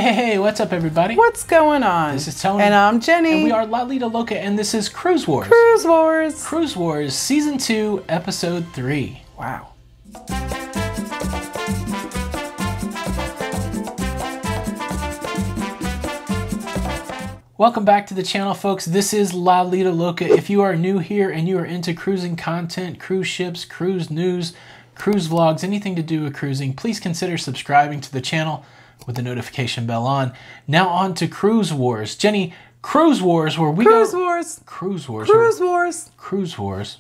Hey, what's up, everybody? What's going on? This is Tony. And I'm Jenny. And we are Lido, Loca, and this is Cruise Wars. Cruise Wars. Cruise Wars, Season 2, Episode 3. Wow. Welcome back to the channel, folks. This is Lido, Loca. If you are new here and you are into cruising content, cruise ships, cruise news, cruise vlogs, anything to do with cruising, please consider subscribing to the channel with the notification bell on. Now on to Cruise Wars. Jenny, Cruise Wars, where we Cruise go... Wars. Cruise Wars. Cruise Wars. Cruise Wars.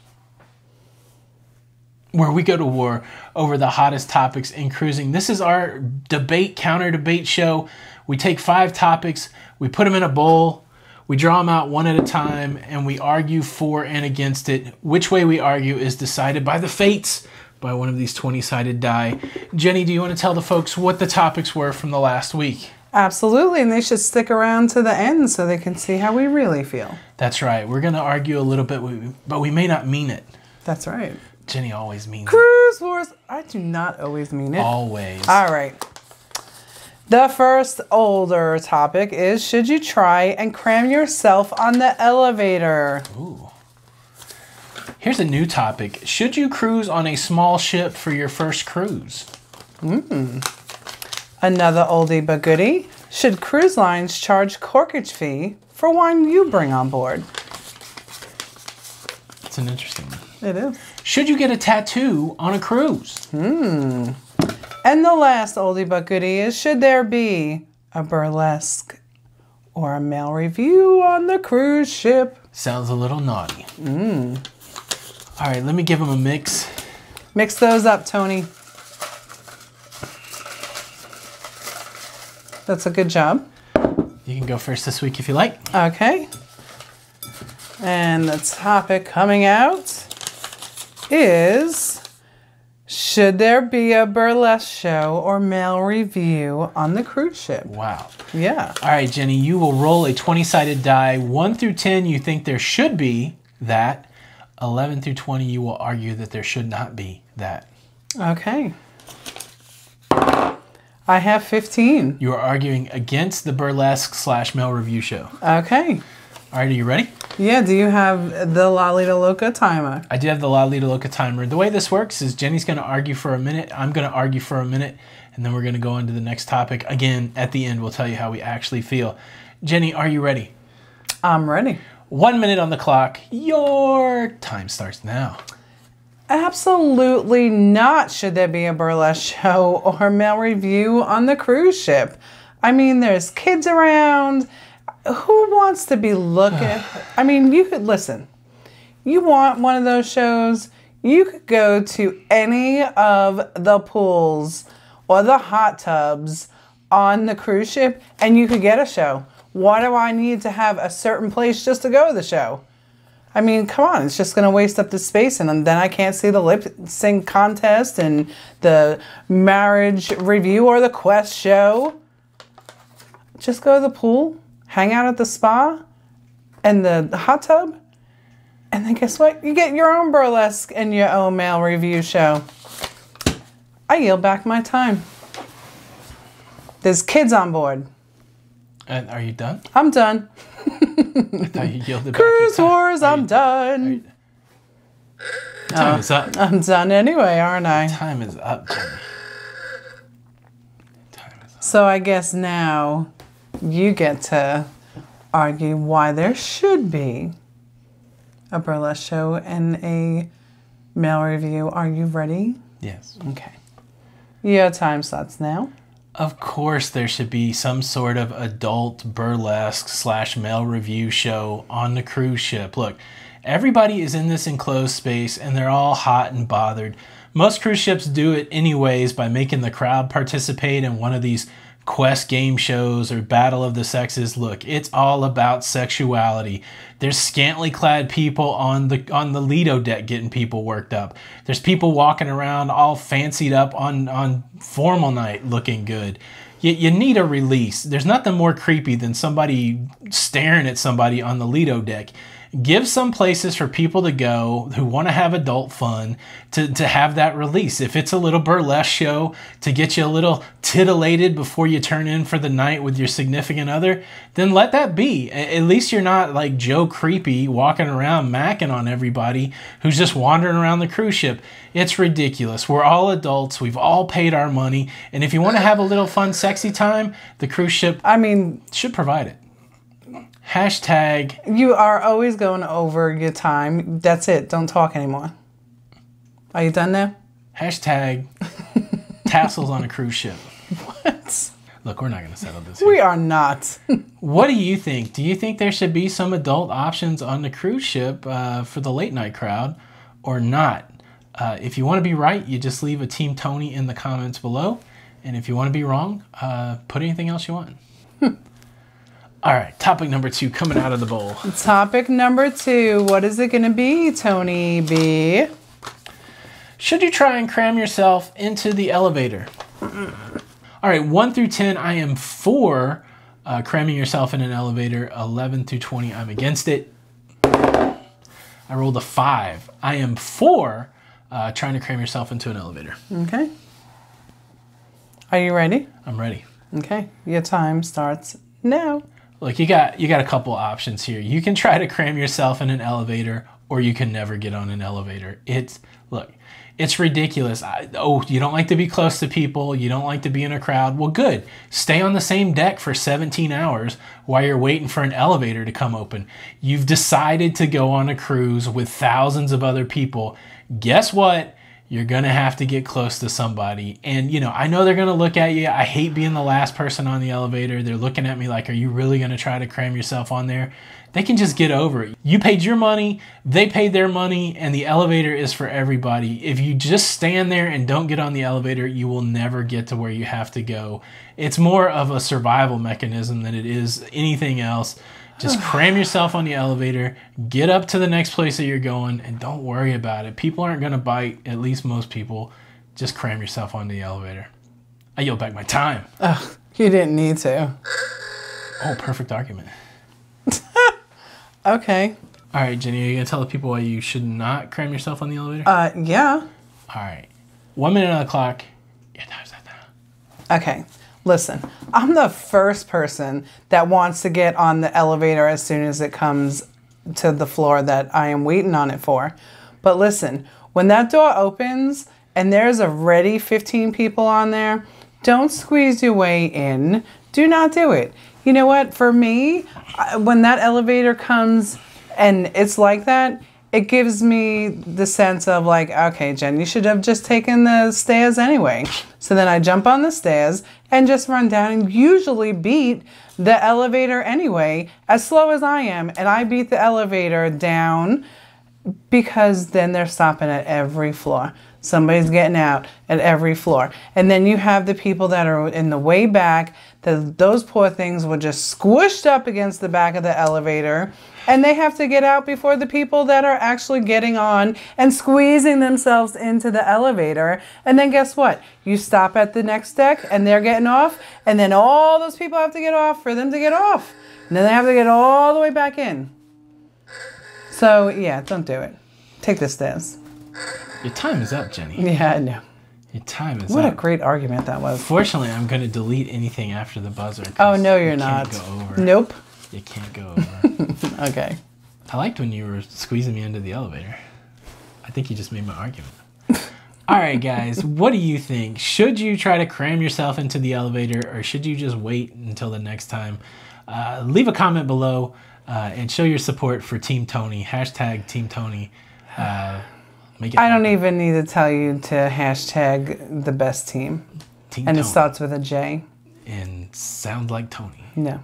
Where we go to war over the hottest topics in cruising. This is our debate, counter-debate show. We take 5 topics, we put them in a bowl, we draw them out one at a time, and we argue for and against it. Which way we argue is decided by the fates, by one of these 20-sided die. Jenny, do you want to tell the folks what the topics were from the last week? Absolutely, and they should stick around to the end so they can see how we really feel. That's right. We're going to argue a little bit, but we may not mean it. That's right. Jenny always means Cruise Wars. I do not always mean it. Always. All right. The first older topic is, should you try and cram yourself on the elevator? Ooh. Here's a new topic. Should you cruise on a small ship for your first cruise? Another oldie but goodie. Should cruise lines charge corkage fee for wine you bring on board? It's an interesting one. It is. Should you get a tattoo on a cruise? And the last oldie but goodie is, should there be a burlesque or a male review on the cruise ship? Sounds a little naughty. All right, let me give them a mix. Mix those up, Tony. That's a good job. You can go first this week if you like. Okay. And the topic coming out is, should there be a burlesque show or male review on the cruise ship? Wow. Yeah. All right, Jenny, you will roll a 20-sided die. 1 through 10, you think there should be that. 11 through 20, you will argue that there should not be that. Okay. I have 15. You are arguing against the burlesque / male review show. Okay. All right, are you ready? Yeah, do you have the Lido Loca timer? I do have the Lido Loca timer. The way this works is Jenny's going to argue for a minute, I'm going to argue for a minute, and then we're going to go on to the next topic. Again, at the end, we'll tell you how we actually feel. Jenny, are you ready? I'm ready. 1 minute on the clock. Your time starts now. Absolutely not should there be a burlesque show or male review on the cruise ship. I mean, there's kids around. Who wants to be looking? I mean, you could, listen, you want one of those shows, you could go to any of the pools or the hot tubs on the cruise ship and you could get a show. Why do I need to have a certain place just to go to the show? I mean, come on, it's just going to waste up the space, and then I can't see the lip sync contest and the marriage review or the quest show. Just go to the pool, hang out at the spa and the hot tub, and then guess what? You get your own burlesque and your own male review show. I yield back my time. There's kids on board. And are you done? I'm done. I thought you yielded back. Cruise Wars, I'm done. Time is up. I'm done anyway, aren't I? Time is up, Jenny. Time is up. So I guess now you get to argue why there should be a burlesque show and a male review. Are you ready? Yes. Okay. Your time starts now. Of course there should be some sort of adult burlesque / male review show on the cruise ship. Look, everybody is in this enclosed space and they're all hot and bothered. Most cruise ships do it anyways by making the crowd participate in one of these quest game shows or battle of the sexes. Look, it's all about sexuality. There's scantily clad people on the Lido deck getting people worked up. There's people walking around all fancied up on formal night looking good. You need a release. There's nothing more creepy than somebody staring at somebody on the Lido deck. Give some places for people to go who want to have adult fun to have that release. If it's a little burlesque show to get you a little titillated before you turn in for the night with your significant other, then let that be. At least you're not like Joe Creepy walking around macking on everybody who's just wandering around the cruise ship. It's ridiculous. We're all adults. We've all paid our money. And if you want to have a little fun, sexy time, the cruise ship, should provide it. Hashtag. You are always going over your time. That's it. Don't talk anymore. Are you done now? Hashtag tassels on a cruise ship. What? Look, we're not going to settle this here. We are not. What do you think? Do you think there should be some adult options on the cruise ship for the late night crowd or not? If you want to be right, you just leave a Team Tony in the comments below. And if you want to be wrong, put anything else you want. All right, topic number 2 coming out of the bowl. Topic number 2. What is it going to be, Tony B? Should you try and cram yourself into the elevator? All right, 1 through 10, I am for cramming yourself in an elevator. 11 through 20, I'm against it. I rolled a 5. I am for trying to cram yourself into an elevator. Okay. Are you ready? I'm ready. Okay, your time starts now. Look, you got a couple options here. You can try to cram yourself in an elevator, or you can never get on an elevator. It's ridiculous. You don't like to be close to people. You don't like to be in a crowd. Well, good. Stay on the same deck for 17 hours while you're waiting for an elevator to come open. You've decided to go on a cruise with thousands of other people. Guess what? You're going to have to get close to somebody. And, I know they're going to look at you. I hate being the last person on the elevator. They're looking at me like, are you really going to try to cram yourself on there? They can just get over it. You paid your money, they paid their money, and the elevator is for everybody. If you just stand there and don't get on the elevator, you will never get to where you have to go. It's more of a survival mechanism than it is anything else. Just cram yourself on the elevator, get up to the next place that you're going, and don't worry about it. People aren't going to bite, at least most people. Just cram yourself on the elevator. I yield back my time. Ugh, you didn't need to. Oh, perfect argument. Okay. All right, Jenny, are you going to tell the people why you should not cram yourself on the elevator? Yeah. All right. 1 minute on the clock. Your time's not down. Okay. Listen, I'm the first person that wants to get on the elevator as soon as it comes to the floor that I am waiting on it for. But listen, when that door opens and there's already 15 people on there, don't squeeze your way in. Do not do it. You know what? For me, when that elevator comes and it's like that, it gives me the sense of like, okay, Jen, you should have just taken the stairs anyway. So then I jump on the stairs and just run down and usually beat the elevator anyway, as slow as I am. And I beat the elevator down because then they're stopping at every floor. Somebody's getting out at every floor. And then you have the people that are in the way back. Those poor things were just squished up against the back of the elevator. And they have to get out before the people that are actually getting on and squeezing themselves into the elevator. And then guess what? You stop at the next deck and they're getting off. And then all those people have to get off for them to get off. And then they have to get all the way back in. So, yeah, don't do it. Take the stairs. Your time is up, Jenny. Yeah, I know. Your time is up. What a great argument that was. Fortunately, I'm going to delete anything after the buzzer. Oh, no, you're not. Can't go over. Nope. You can't go over. Okay. I liked when you were squeezing me into the elevator. I think you just made my argument. All right, guys, what do you think? Should you try to cram yourself into the elevator, or should you just wait until the next time? Leave a comment below and show your support for Team Tony. Hashtag Team Tony. Make it I don't happen. even need to tell you to hashtag the best team. Team And Tony. it starts with a J. And sound like Tony. No.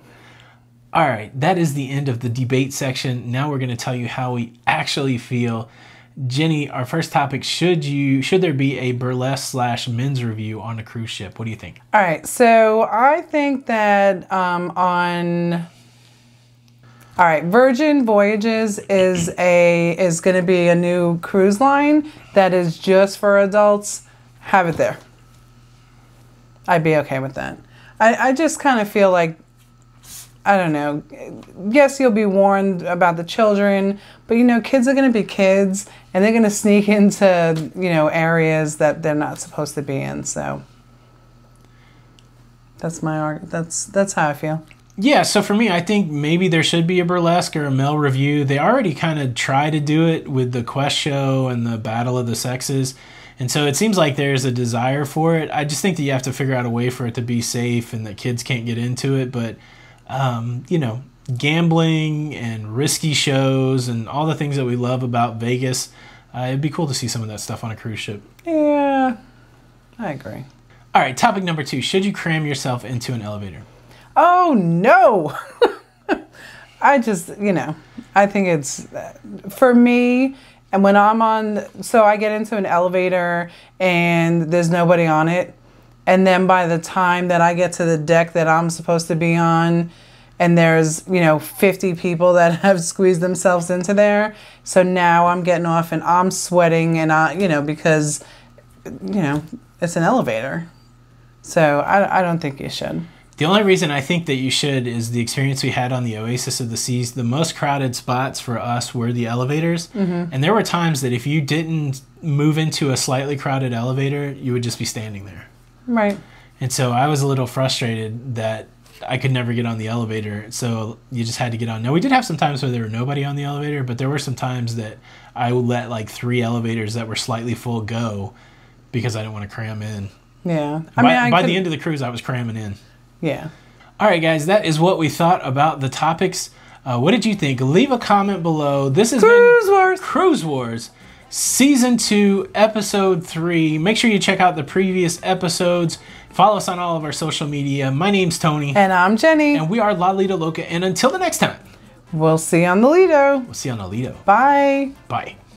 All right, that is the end of the debate section. Now we're going to tell you how we actually feel. Jenny, our first topic, should there be a burlesque / men's review on a cruise ship? What do you think? All right, so I think that Virgin Voyages is going to be a new cruise line that is just for adults. Have it there. I'd be okay with that. I just kind of feel like I don't know. Yes, you'll be warned about the children, but you know, kids are going to be kids, and they're going to sneak into, you know, areas that they're not supposed to be in. So that's that's how I feel. Yeah, so for me, I think maybe there should be a burlesque or a male review. They already kind of try to do it with the Quest show and the Battle of the Sexes. And so it seems like there's a desire for it. I just think that you have to figure out a way for it to be safe and that kids can't get into it. But, you know, gambling and risky shows and all the things that we love about Vegas, it'd be cool to see some of that stuff on a cruise ship. Yeah, I agree. All right, topic number 2. Should you cram yourself into an elevator? Oh, no. I just, you know, I think it's, for me, and when I'm on, so I get into an elevator and there's nobody on it. And then by the time that I get to the deck that I'm supposed to be on, and there's, you know, 50 people that have squeezed themselves into there. So now I'm getting off and I'm sweating and you know, because, you know, it's an elevator. So I don't think you should. The only reason I think that you should is the experience we had on the Oasis of the Seas. The most crowded spots for us were the elevators. Mm-hmm. And there were times that if you didn't move into a slightly crowded elevator, you would just be standing there. Right. And so I was a little frustrated that I could never get on the elevator. So you just had to get on. Now, we did have some times where there were nobody on the elevator, but there were some times that I would let like 3 elevators that were slightly full go because I didn't want to cram in. Yeah. By the end of the cruise, I was cramming in. Yeah. All right, guys, that is what we thought about the topics. What did you think? Leave a comment below. This has been Cruise Wars, Season 2, Episode 3. Make sure you check out the previous episodes. Follow us on all of our social media. My name's Tony. And I'm Jenny. And we are Lido, Loca. And until the next time, we'll see you on the Lido. We'll see you on the Lido. Bye. Bye.